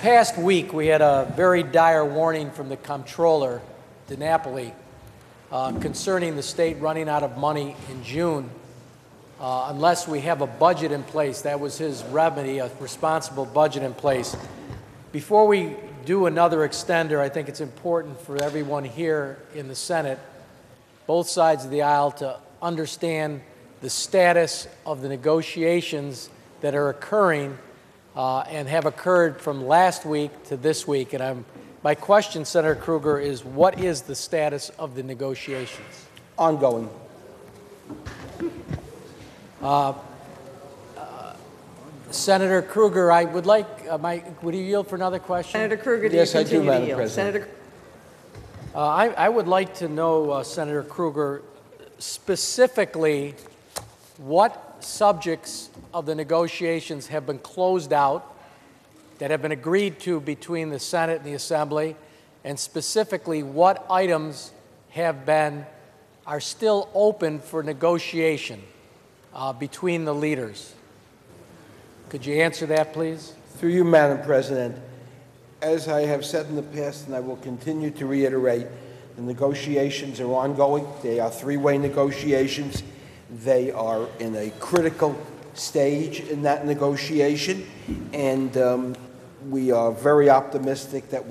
past week, we had a very dire warning from the comptroller, DiNapoli, concerning the state running out of money in June unless we have a budget in place. That was his remedy, a responsible budget in place. Before we do another extender, I think it's important for everyone here in the Senate, both sides of the aisle, to understand the status of the negotiations that are occurring and have occurred from last week to this week. And my question, Senator Kruger, is what is the status of the negotiations? Ongoing. Senator Kruger, I would like, would you yield for another question? Senator Kruger, do yes, you continue I do, to yield? Madam President. I would like to know, Senator Kruger, specifically what subjects of the negotiations have been closed out that have been agreed to between the Senate and the Assembly, and specifically what items are still open for negotiation between the leaders. Could you answer that, please? Through you, Madam President, as I have said in the past, and I will continue to reiterate, the negotiations are ongoing. They are three-way negotiations. They are in a critical stage in that negotiation, and we are very optimistic that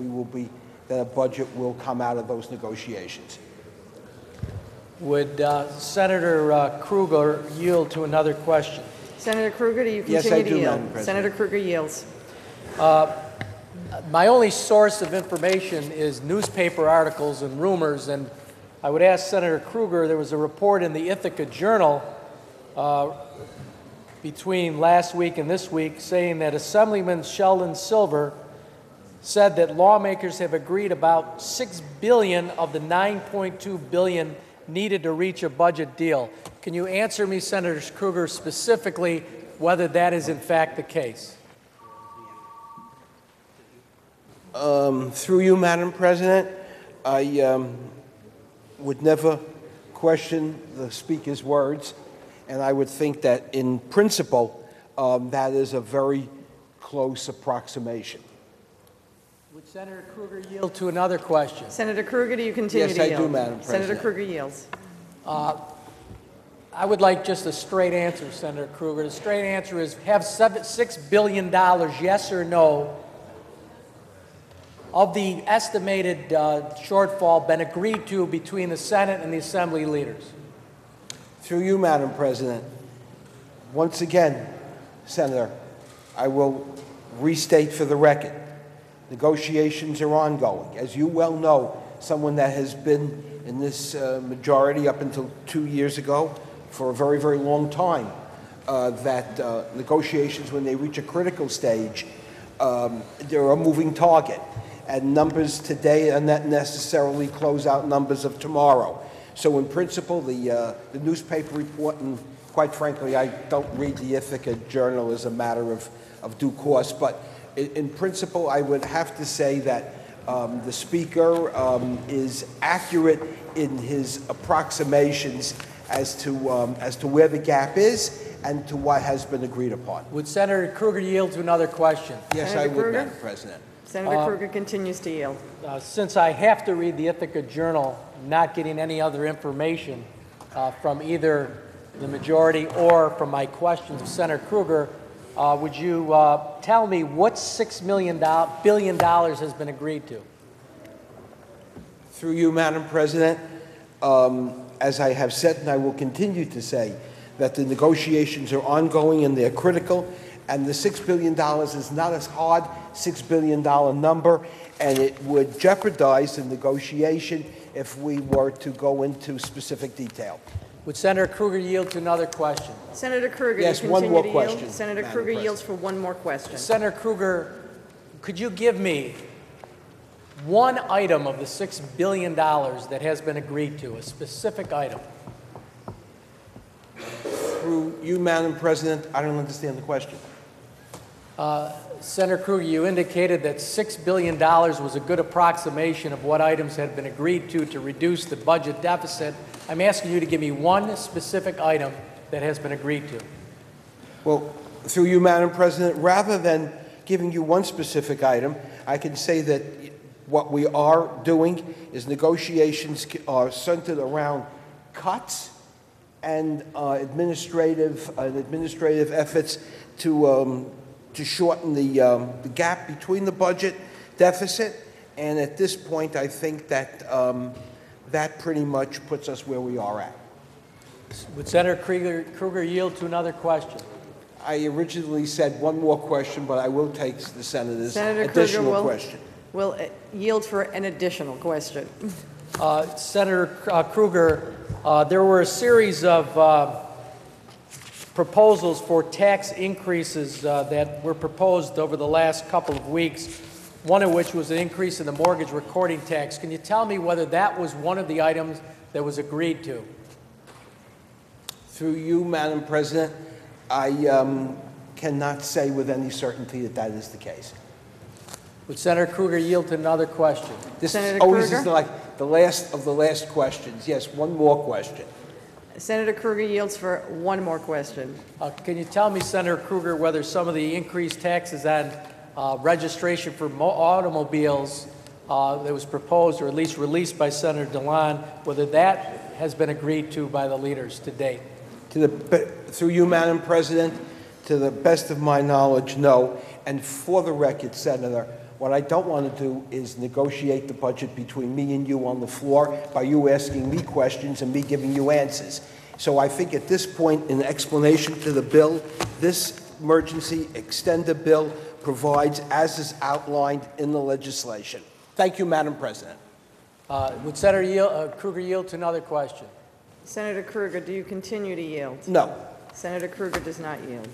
that a budget will come out of those negotiations. Would Senator Kruger yield to another question? Senator Kruger, do you continue Yes, I to do, yield? Madam President. Senator Kruger yields. My only source of information is newspaper articles and rumors, and I would ask Senator Kruger, there was a report in the Ithaca Journal between last week and this week saying that Assemblyman Sheldon Silver said that lawmakers have agreed about $6 billion of the $9.2 billion needed to reach a budget deal. Can you answer me, Senator Kruger, specifically whether that is in fact the case? Through you, Madam President, I would never question the Speaker's words, and I would think that in principle, that is a very close approximation. Would Senator Kruger yield to another question? Senator Kruger, do you continue to Yes, yield? I do, Madam President. Senator Kruger yields. I would like just a straight answer, Senator Kruger. The straight answer is, have $6 billion, yes or no, of the estimated shortfall been agreed to between the Senate and the Assembly leaders? Through you, Madam President, once again, Senator, I will restate for the record, negotiations are ongoing. As you well know, someone that has been in this majority up until 2 years ago for a very, very long time, that negotiations, when they reach a critical stage, they're a moving target. And numbers today are not necessarily close-out numbers of tomorrow. So in principle, the newspaper report, and quite frankly, I don't read the Ithaca Journal as a matter of due course, but in principle, I would have to say that the Speaker is accurate in his approximations as to where the gap is and to what has been agreed upon. Would Senator Kruger yield to another question? Yes, Senator I would, Kruger? Madam President. Senator Kruger continues to yield. Since I have to read the Ithaca Journal, not getting any other information from either the majority or from my questions of Senator Kruger, would you tell me what $6 billion has been agreed to? Through you, Madam President, as I have said and I will continue to say, that the negotiations are ongoing and they're critical, and the $6 billion is not a hard $6 billion number, and it would jeopardize the negotiation if we were to go into specific detail. Would Senator Kruger yield to another question? Senator Kruger, Yes, you one continue more to question, yield. Senator Madam Kruger President. yields for one more question. Senator Kruger, could you give me one item of the $6 billion that has been agreed to, a specific item? Through you, Madam President, I don't understand the question. Senator Kruger, you indicated that $6 billion was a good approximation of what items had been agreed to reduce the budget deficit. I'm asking you to give me one specific item that has been agreed to. Well, through you, Madam President, rather than giving you one specific item, I can say that what we are doing is negotiations are centered around cuts and administrative efforts to shorten the gap between the budget deficit. And at this point, I think that that pretty much puts us where we are at. Would Senator Kruger yield to another question? I originally said one more question, but I will take the senator's Senator additional Kruger question. will yield for an additional question. Senator Kruger, there were a series of proposals for tax increases that were proposed over the last couple of weeks, one of which was an increase in the mortgage recording tax. Can you tell me whether that was one of the items that was agreed to? Through you, Madam President, I cannot say with any certainty that that is the case. Would Senator Kruger yield to another question? This Senator always Kruger? is like the last of the last questions. Yes, one more question. Senator Kruger yields for one more question. Can you tell me, Senator Kruger, whether some of the increased taxes on registration for automobiles that was proposed or at least released by Senator DeLon, whether that has been agreed to by the leaders to date? Through you, Madam President, to the best of my knowledge, no. And for the record, Senator, what I don't want to do is negotiate the budget between me and you on the floor by you asking me questions and me giving you answers. So I think at this point, in explanation to the bill, this emergency extender bill provides as is outlined in the legislation. Thank you, Madam President. Would Senator Kruger yield to another question? Senator Kruger, do you continue to yield? No. Senator Kruger does not yield.